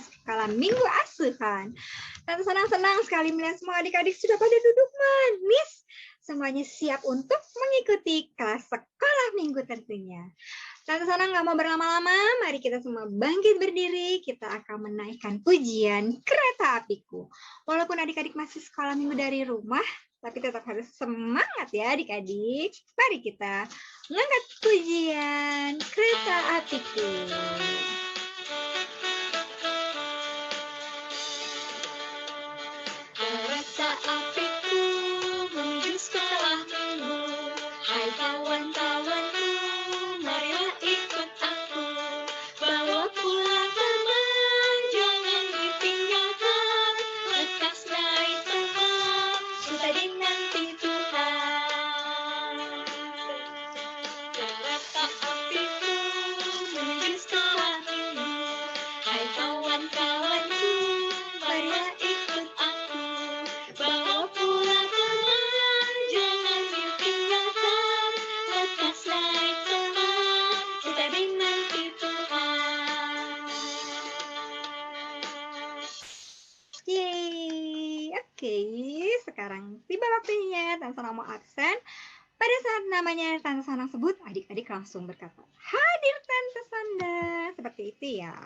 Sekolah Minggu Asuhan. Tante senang sekali melihat semua adik-adik sudah pada duduk manis. Semuanya siap untuk mengikuti kelas sekolah minggu tentunya. Tante senang nggak mau berlama-lama, mari kita semua bangkit berdiri. Kita akan menaikkan pujian Kereta Apiku. Walaupun adik-adik masih sekolah minggu dari rumah, tapi tetap harus semangat ya adik-adik. Mari kita mengangkat pujian Kereta Apiku. Kereta apiku menuju sekolah minggu. Hai kawan-kawanku, marilah ikut aku. Bawa pulang teman, jangan ditinggalkan. Lekas naik teman, sudah dinanti Tuhan. Kereta apiku menuju sekolah minggu. Hai kawan-kawanku, marilah ikut aku. Bawa pulang teman, jangan ditinggalkan. Lekas naik teman, kita dinanti Tuhan. Yeay, oke. Sekarang tiba waktunya Tante Sanang mau absen. Pada saat namanya Tante Sanang sebut, adik-adik langsung berkata, hadir Tante Sanang. Seperti itu ya.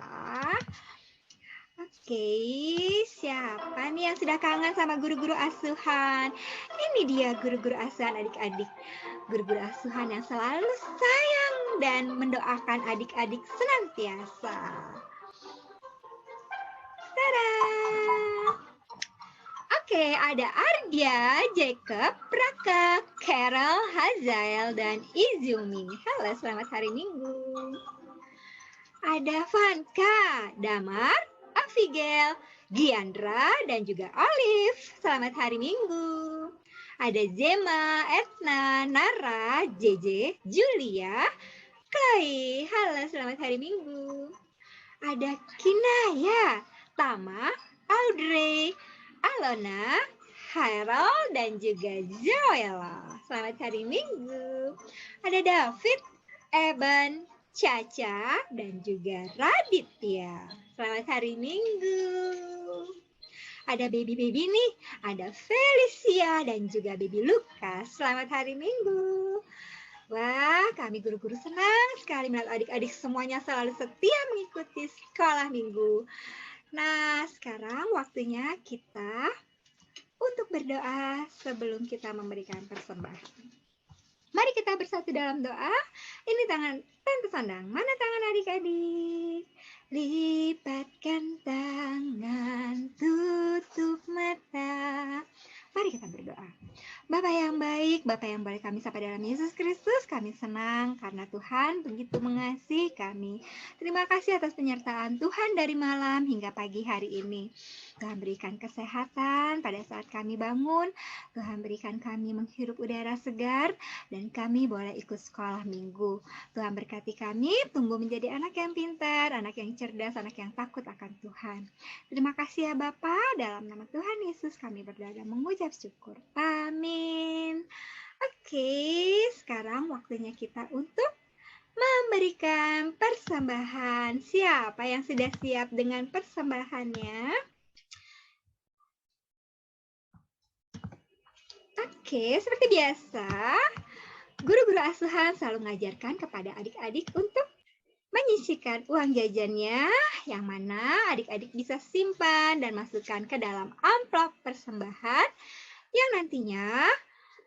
Oke, siapa nih yang sudah kangen sama guru-guru asuhan? Ini dia guru-guru asuhan adik-adik. Guru-guru asuhan yang selalu sayang dan mendoakan adik-adik senantiasa. Tada! Oke, ada Ardia, Jacob, Praka, Carol, Hazael, dan Izumi. Halo, selamat hari Minggu. Ada Vanka, Damar, Abigail, Giandra, dan juga Olive. Selamat hari Minggu. Ada Zema, Etna, Nara, JJ, Julia, Chloe. Halo, selamat hari Minggu. Ada Kinaya, Tama, Audrey, Alona, Harold, dan juga Joella. Selamat hari Minggu. Ada David, Eban, Caca, dan juga Raditya. Selamat hari Minggu. Ada baby-baby nih, ada Felicia dan juga baby Lucas. Selamat hari Minggu. Wah, kami guru-guru senang sekali melihat adik-adik semuanya selalu setia mengikuti sekolah minggu. Nah, sekarang waktunya kita untuk berdoa sebelum kita memberikan persembahan. Mari kita bersatu dalam doa. Ini tangan Tante Sandang. Mana tangan adik-adik? Lipatkan tangan, tutup mata. Mari kita berdoa. Bapak yang baik, Bapak yang boleh kami sapa dalam Yesus Kristus, kami senang karena Tuhan begitu mengasihi kami. Terima kasih atas penyertaan Tuhan dari malam hingga pagi hari ini. Tuhan berikan kesehatan pada saat kami bangun, Tuhan berikan kami menghirup udara segar, dan kami boleh ikut sekolah minggu. Tuhan berkati kami, tumbuh menjadi anak yang pintar, anak yang cerdas, anak yang takut akan Tuhan. Terima kasih ya Bapak, dalam nama Tuhan Yesus kami berdoa dan mengucap syukur. Amin. Oke, sekarang waktunya kita untuk memberikan persembahan. Siapa yang sudah siap dengan persembahannya? Oke, seperti biasa, guru-guru asuhan selalu mengajarkan kepada adik-adik untuk menyisihkan uang jajannya, yang mana adik-adik bisa simpan dan masukkan ke dalam amplop persembahan yang nantinya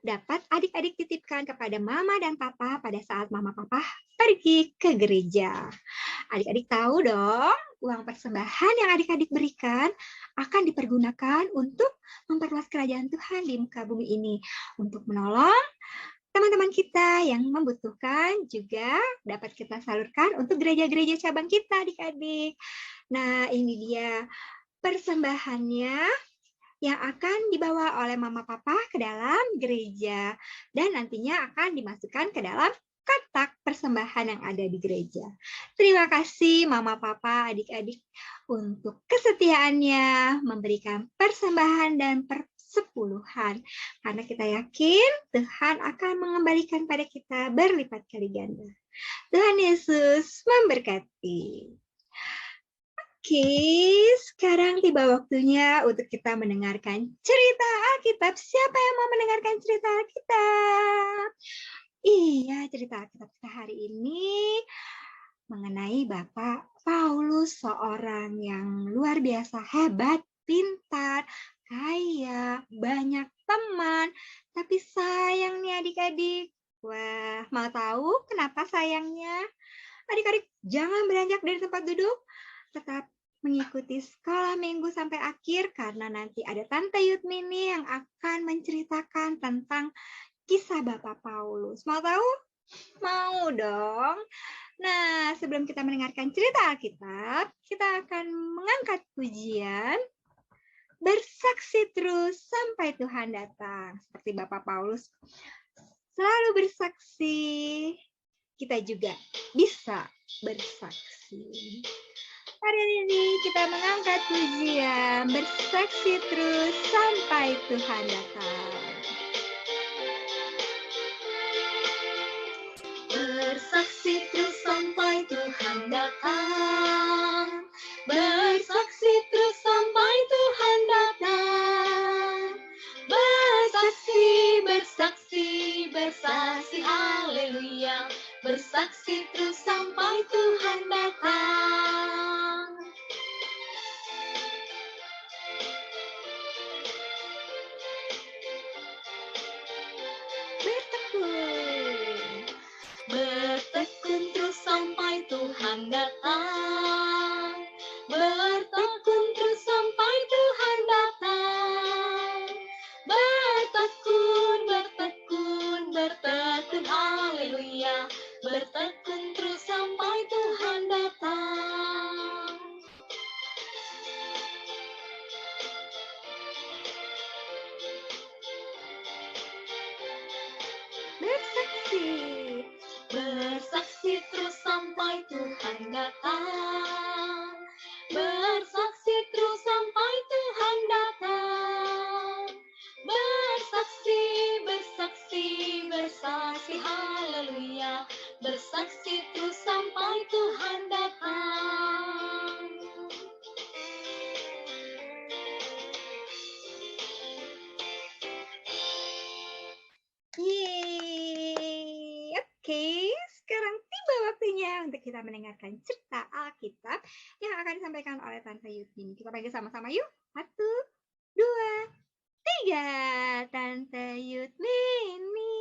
dapat adik-adik titipkan kepada mama dan papa pada saat mama papa pergi ke gereja. Adik-adik tahu dong, uang persembahan yang adik-adik berikan akan dipergunakan untuk memperluas kerajaan Tuhan di muka bumi ini, untuk menolong teman-teman kita yang membutuhkan, juga dapat kita salurkan untuk gereja-gereja cabang kita, adik-adik. Nah, ini dia persembahannya yang akan dibawa oleh mama papa ke dalam gereja dan nantinya akan dimasukkan ke dalam kotak persembahan yang ada di gereja. Terima kasih mama papa, adik-adik untuk kesetiaannya memberikan persembahan dan persepuluhan, karena kita yakin Tuhan akan mengembalikan pada kita berlipat kali ganda. Tuhan Yesus memberkati. Oke, sekarang tiba waktunya untuk kita mendengarkan cerita Alkitab. Siapa yang mau mendengarkan cerita Alkitab? Iya, cerita Alkitab kita hari ini mengenai Bapak Paulus, seorang yang luar biasa hebat, pintar, kaya, banyak teman, tapi sayang nih adik-adik. Wah, mau tahu kenapa sayangnya? Adik-adik jangan beranjak dari tempat duduk, tetap mengikuti sekolah minggu sampai akhir karena nanti ada Tante Yudmini yang akan menceritakan tentang kisah Bapak Paulus. Mau tahu? Mau dong. Nah, sebelum kita mendengarkan cerita Alkitab, kita akan mengangkat pujian bersaksi terus sampai Tuhan datang. Seperti Bapak Paulus selalu bersaksi, kita juga bisa bersaksi. Hari ini kita mengangkat pujian bersaksi terus sampai Tuhan datang. Bersaksi terus sampai Tuhan datang. Bersaksi terus sampai Tuhan datang. Bersaksi, bersaksi, bersaksi, haleluya. Bersaksi terus sampai Tuhan datang. Bertekun. Bertekun terus sampai Tuhan datang. Bertekun terus sampai Tuhan datang. Bertekun, bertekun, bertekun, haleluya. Bertekun terus sampai Tuhan datang. Bersaksi. Bersaksi terus sampai Tuhan datang. Bersaksi terus sampai Tuhan datang. Bersaksi, bersaksi, bersaksi, haleluya. Bersaksi terus sampai Tuhan datang. Yeay. Oke, sekarang tiba waktunya untuk kita mendengarkan cerita Alkitab yang akan disampaikan oleh Tante Yudmini. Kita panggil sama-sama yuk. 1, 2, 3. Tante Yudmini.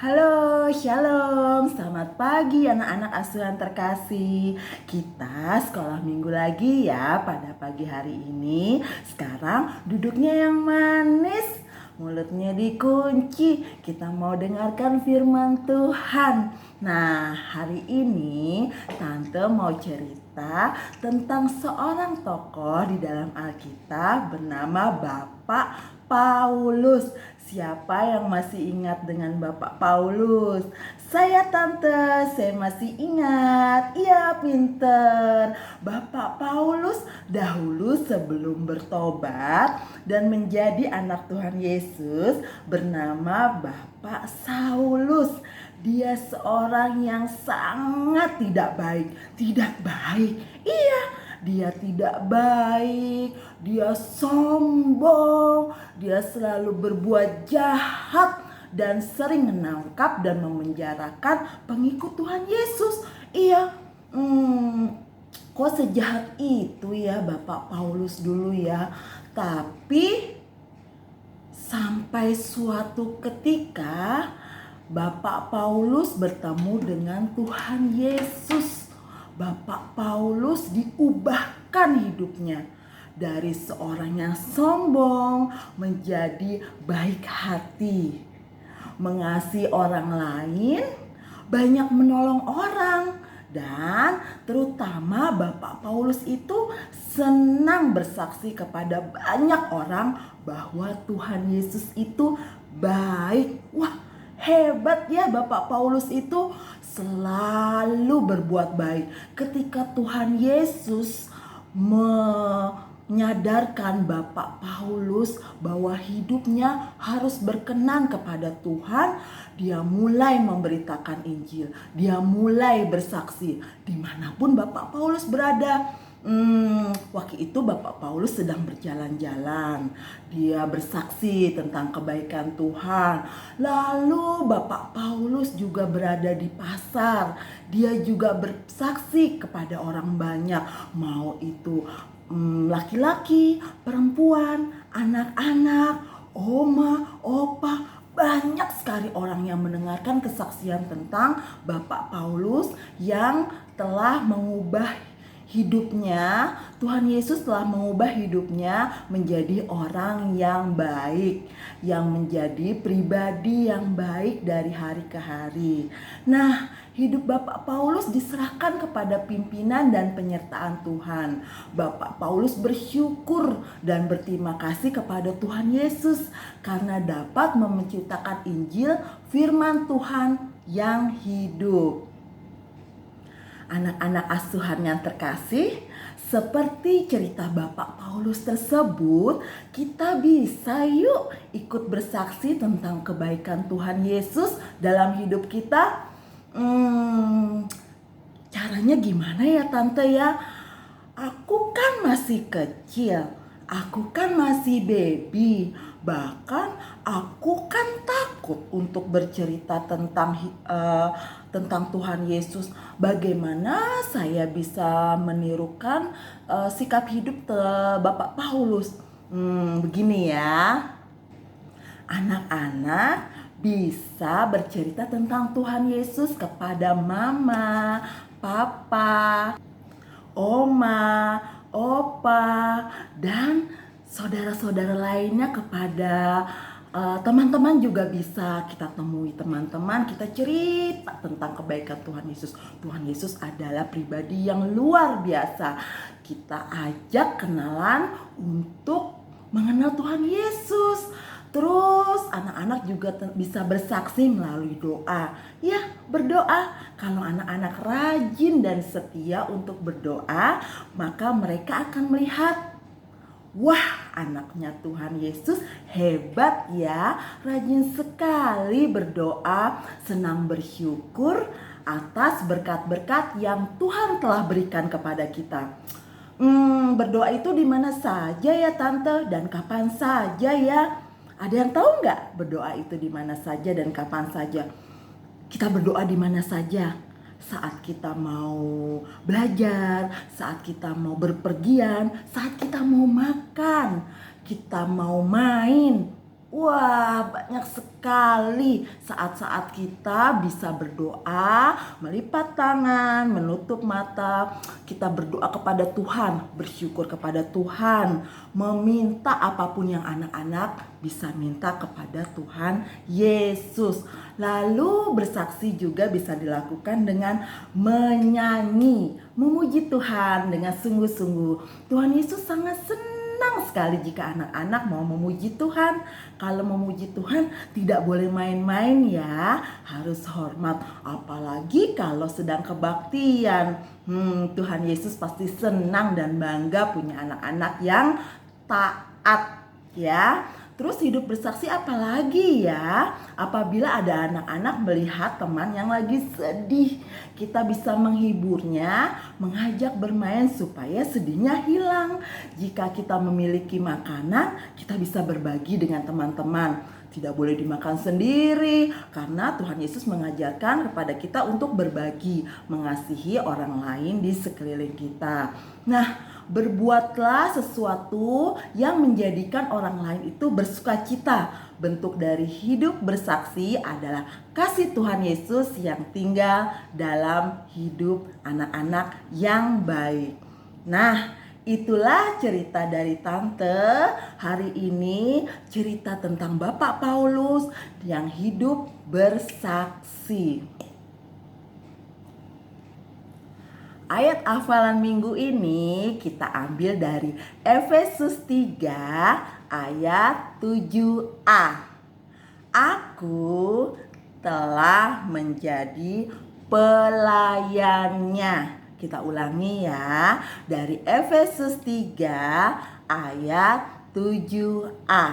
Halo, shalom, selamat pagi anak-anak asuhan terkasih. Kita sekolah minggu lagi ya pada pagi hari ini. Sekarang duduknya yang manis, mulutnya dikunci. Kita mau dengarkan firman Tuhan. Nah, hari ini Tante mau cerita tentang seorang tokoh di dalam Alkitab bernama Bapak Paulus. Siapa yang masih ingat dengan Bapak Paulus? Saya Tante, saya masih ingat. Iya, pinter. Bapak Paulus dahulu sebelum bertobat dan menjadi anak Tuhan Yesus bernama Bapak Saulus. Dia seorang yang sangat tidak baik. Tidak baik. Iya, dia tidak baik, dia sombong, dia selalu berbuat jahat dan sering menangkap dan memenjarakan pengikut Tuhan Yesus. Iya, kok sejahat itu ya Bapak Paulus dulu ya. Tapi Sampai suatu ketika Bapak Paulus bertemu dengan Tuhan Yesus. Bapak Paulus diubahkan hidupnya dari seorang yang sombong menjadi baik hati, mengasihi orang lain, banyak menolong orang, dan terutama Bapak Paulus itu senang bersaksi kepada banyak orang bahwa Tuhan Yesus itu baik. Wah, hebat ya Bapak Paulus itu selalu berbuat baik. Ketika Tuhan Yesus menyadarkan Bapak Paulus bahwa hidupnya harus berkenan kepada Tuhan, dia mulai memberitakan Injil. Dia mulai bersaksi dimanapun Bapak Paulus berada. Waktu itu Bapak Paulus sedang berjalan-jalan. Dia bersaksi tentang kebaikan Tuhan. Lalu Bapak Paulus juga berada di pasar. Dia juga bersaksi kepada orang banyak. Mau itu laki-laki, perempuan, anak-anak, oma, opa. Banyak sekali orang yang mendengarkan kesaksian tentang Bapak Paulus yang telah mengubah hidupnya. Tuhan Yesus telah mengubah hidupnya menjadi orang yang baik, yang menjadi pribadi yang baik dari hari ke hari. Nah, hidup Bapak Paulus diserahkan kepada pimpinan dan penyertaan Tuhan. Bapak Paulus bersyukur dan berterima kasih kepada Tuhan Yesus karena dapat menciptakan Injil firman Tuhan yang hidup. Anak-anak asuhan yang terkasih, seperti cerita Bapak Paulus tersebut, kita bisa yuk ikut bersaksi tentang kebaikan Tuhan Yesus dalam hidup kita. Caranya gimana ya Tante ya? Aku kan masih kecil, aku kan masih baby, bahkan aku kan takut untuk bercerita tentang Tuhan Yesus. Bagaimana saya bisa menirukan sikap hidup Bapak Paulus? Begini ya, anak-anak bisa bercerita tentang Tuhan Yesus kepada mama, papa, oma, opa, dan saudara-saudara lainnya. Kepada teman-teman juga bisa kita temui teman-teman, kita cerita tentang kebaikan Tuhan Yesus. Tuhan Yesus adalah pribadi yang luar biasa. Kita ajak kenalan untuk mengenal Tuhan Yesus. Terus anak-anak juga bisa bersaksi melalui doa. Ya, berdoa. Kalau anak-anak rajin dan setia untuk berdoa, maka mereka akan melihat, wah, anaknya Tuhan Yesus hebat ya, rajin sekali berdoa, senang bersyukur atas berkat-berkat yang Tuhan telah berikan kepada kita. Berdoa itu di mana saja ya Tante, dan kapan saja ya? Ada yang tahu nggak berdoa itu di mana saja dan kapan saja? Kita berdoa di mana saja. Saat kita mau belajar, saat kita mau berpergian, saat kita mau makan, kita mau main. Wah, banyak sekali saat-saat kita bisa berdoa, melipat tangan, menutup mata. Kita berdoa kepada Tuhan, bersyukur kepada Tuhan, meminta apapun yang anak-anak bisa minta kepada Tuhan Yesus. Lalu bersaksi juga bisa dilakukan dengan menyanyi, memuji Tuhan dengan sungguh-sungguh. Tuhan Yesus sangat senang sekali jika anak-anak mau memuji Tuhan. Kalau memuji Tuhan tidak boleh main-main ya, harus hormat. Apalagi kalau sedang kebaktian. Tuhan Yesus pasti senang dan bangga punya anak-anak yang taat ya. Terus hidup bersaksi apalagi ya? Apabila ada anak-anak melihat teman yang lagi sedih, kita bisa menghiburnya, mengajak bermain supaya sedihnya hilang. Jika kita memiliki makanan, kita bisa berbagi dengan teman-teman. tidak boleh dimakan sendiri, karena Tuhan Yesus mengajarkan kepada kita untuk berbagi, mengasihi orang lain di sekeliling kita. Nah, berbuatlah sesuatu yang menjadikan orang lain itu bersukacita. Bentuk dari hidup bersaksi adalah kasih Tuhan Yesus yang tinggal dalam hidup anak-anak yang baik. Nah, itulah cerita dari Tante hari ini, cerita tentang Bapak Paulus yang hidup bersaksi. Ayat hafalan minggu ini kita ambil dari Efesus 3 ayat 7a. Aku telah menjadi pelayannya. Kita ulangi ya, dari Efesus 3 ayat 7a.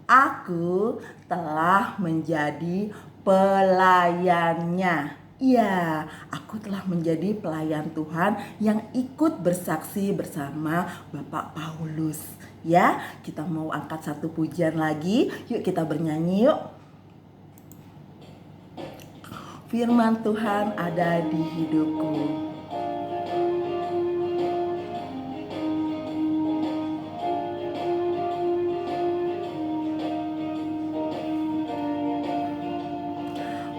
Aku telah menjadi pelayannya. Ya, aku telah menjadi pelayan Tuhan yang ikut bersaksi bersama Bapak Paulus. Ya, kita mau angkat satu pujian lagi. Yuk kita bernyanyi yuk. Firman Tuhan ada di hidupku.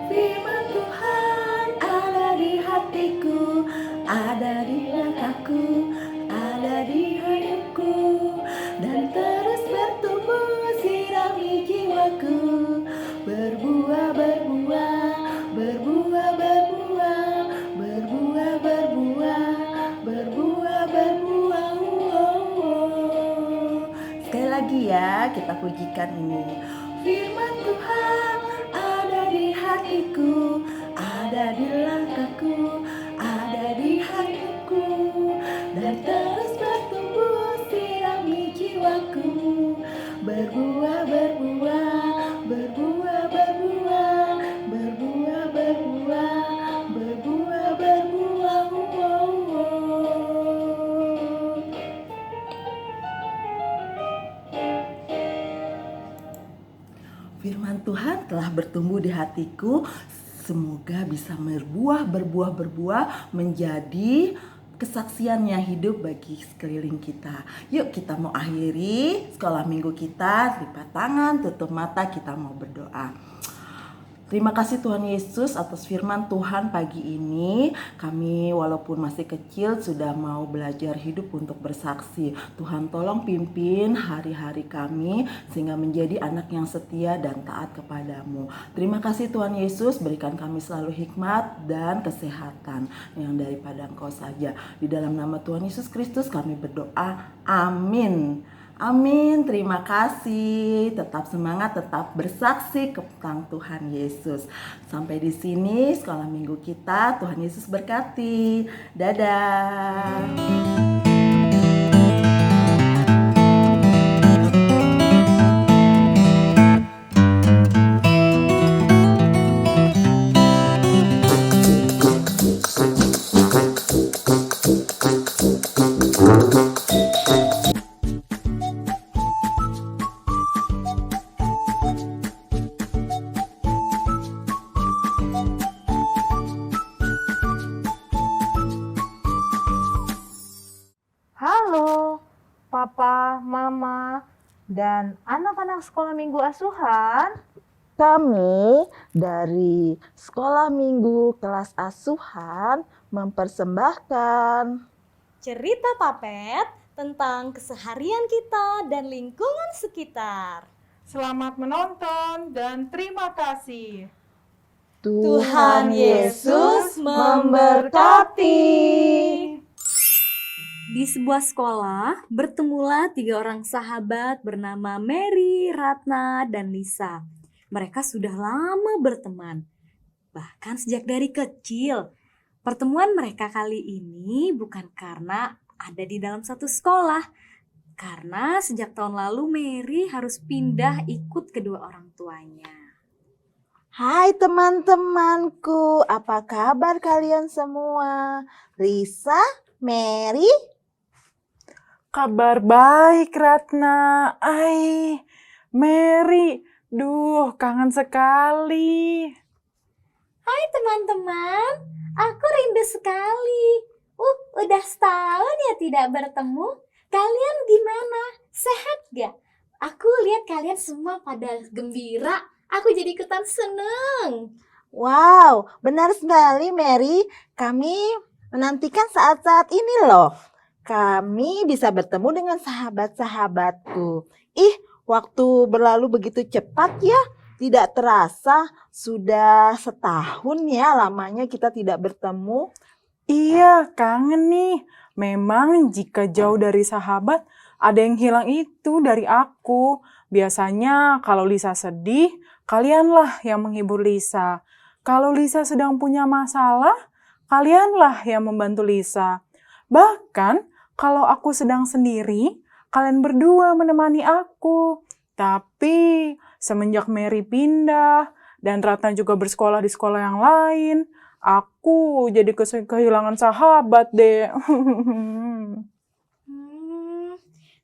Firman Tuhan ada di hatiku, ada di langkahku, ada di hidupku, dan terus bertumbuh sirami jiwaku, berbuah, berbuah, berbuah, berbuah, berbuah, berbuah, berbuah, berbuah. Sekali lagi ya, kita pujikan ini. Firman Tuhan ada di hatiku, ada di langkahku, ada di hatiku, dan terus bertumbuh sirami jiwaku, berbuah, berbuah, berbuah, berbuah, berbuah, berbuah, berbuah, berbuah. Firman Tuhan telah bertumbuh di hatiku, semoga bisa berbuah menjadi kesaksian yang hidup bagi sekeliling kita. Yuk kita mau akhiri sekolah minggu kita, lipat tangan, tutup mata, kita mau berdoa. Terima kasih Tuhan Yesus atas firman Tuhan pagi ini. Kami walaupun masih kecil sudah mau belajar hidup untuk bersaksi. Tuhan tolong pimpin hari-hari kami sehingga menjadi anak yang setia dan taat kepadamu. Terima kasih Tuhan Yesus, berikan kami selalu hikmat dan kesehatan yang daripada Engkau saja. Di dalam nama Tuhan Yesus Kristus kami berdoa. Amin. Amin, terima kasih. Tetap semangat, tetap bersaksi tentang Tuhan Yesus. Sampai di sini sekolah minggu kita. Tuhan Yesus berkati. Dadah. Halo, Papa, Mama, dan anak-anak sekolah minggu asuhan. Kami dari sekolah minggu kelas asuhan mempersembahkan Cerita Papet tentang keseharian kita dan lingkungan sekitar. Selamat menonton dan terima kasih. Tuhan Yesus memberkati. Di sebuah sekolah, bertemulah 3 orang sahabat bernama Mary, Ratna, dan Lisa. Mereka sudah lama berteman, bahkan sejak dari kecil. Pertemuan mereka kali ini bukan karena ada di dalam satu sekolah, karena sejak tahun lalu Mary harus pindah ikut kedua orang tuanya. Hai teman-temanku, apa kabar kalian semua? Lisa, Mary? Kabar baik, Ratna. Mary, Duh, kangen sekali. Hai teman-teman, aku rindu sekali. Udah setahun ya tidak bertemu. Kalian gimana? Sehat gak? Aku lihat kalian semua pada gembira. Aku jadi ikutan seneng. Wow, benar sekali Mary. Kami menantikan saat-saat ini loh. Kami bisa bertemu dengan sahabat-sahabatku. Waktu berlalu begitu cepat ya. Tidak terasa sudah setahun ya lamanya kita tidak bertemu. Iya, kangen nih. Memang jika jauh dari sahabat, ada yang hilang itu dari aku. Biasanya kalau Lisa sedih, kalianlah yang menghibur Lisa. Kalau Lisa sedang punya masalah, kalianlah yang membantu Lisa. Bahkan kalau aku sedang sendiri, kalian berdua menemani aku. Tapi semenjak Mary pindah dan Ratna juga bersekolah di sekolah yang lain, aku jadi kehilangan sahabat deh.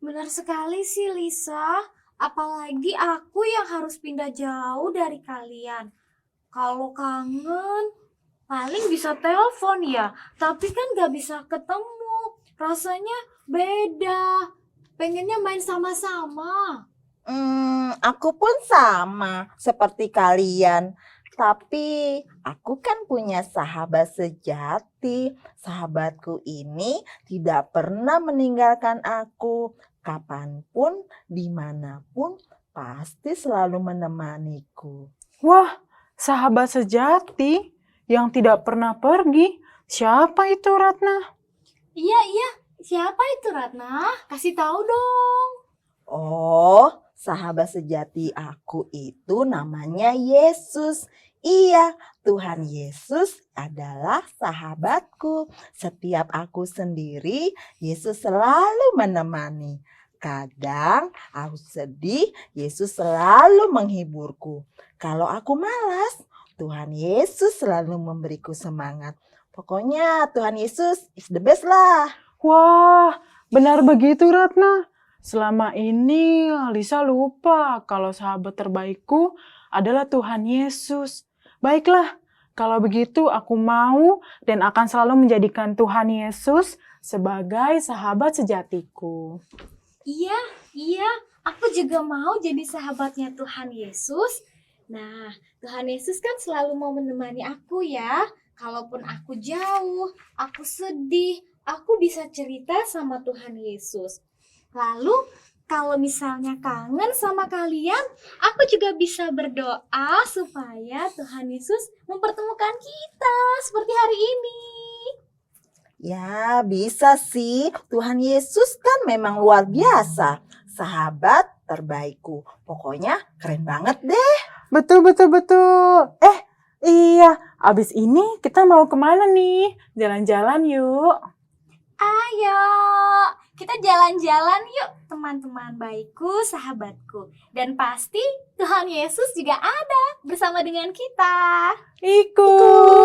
Benar sekali sih Lisa. Apalagi aku yang harus pindah jauh dari kalian. Kalau kangen, paling bisa telepon ya. Tapi kan gak bisa ketemu. Rasanya beda. Pengennya main sama-sama. Aku pun sama seperti kalian. Tapi aku kan punya sahabat sejati. Sahabatku ini tidak pernah meninggalkan aku. Kapanpun, dimanapun, pasti selalu menemaniku. Wah, sahabat sejati yang tidak pernah pergi. Siapa itu, Ratna? Iya. Siapa itu Ratna? Kasih tahu dong. Oh, sahabat sejati aku itu namanya Yesus. Iya, Tuhan Yesus adalah sahabatku. Setiap aku sendiri, Yesus selalu menemani. Kadang aku sedih, Yesus selalu menghiburku. Kalau aku malas, Tuhan Yesus selalu memberiku semangat. Pokoknya Tuhan Yesus is the best lah. Wah, benar begitu, Ratna. Selama ini Lisa lupa kalau sahabat terbaikku adalah Tuhan Yesus. Baiklah, kalau begitu aku mau dan akan selalu menjadikan Tuhan Yesus sebagai sahabat sejatiku. Iya, aku juga mau jadi sahabatnya Tuhan Yesus. Nah, Tuhan Yesus kan selalu mau menemani aku ya. Kalaupun aku jauh, aku sedih, aku bisa cerita sama Tuhan Yesus. Lalu, kalau misalnya kangen sama kalian, aku juga bisa berdoa supaya Tuhan Yesus mempertemukan kita seperti hari ini. Ya, bisa sih. Tuhan Yesus kan memang luar biasa. Sahabat terbaikku. Pokoknya keren banget deh. Betul. Iya, abis ini kita mau kemana nih? Jalan-jalan yuk. Ayo, kita jalan-jalan yuk teman-teman baikku, sahabatku. Dan pasti Tuhan Yesus juga ada bersama dengan kita. Ikut.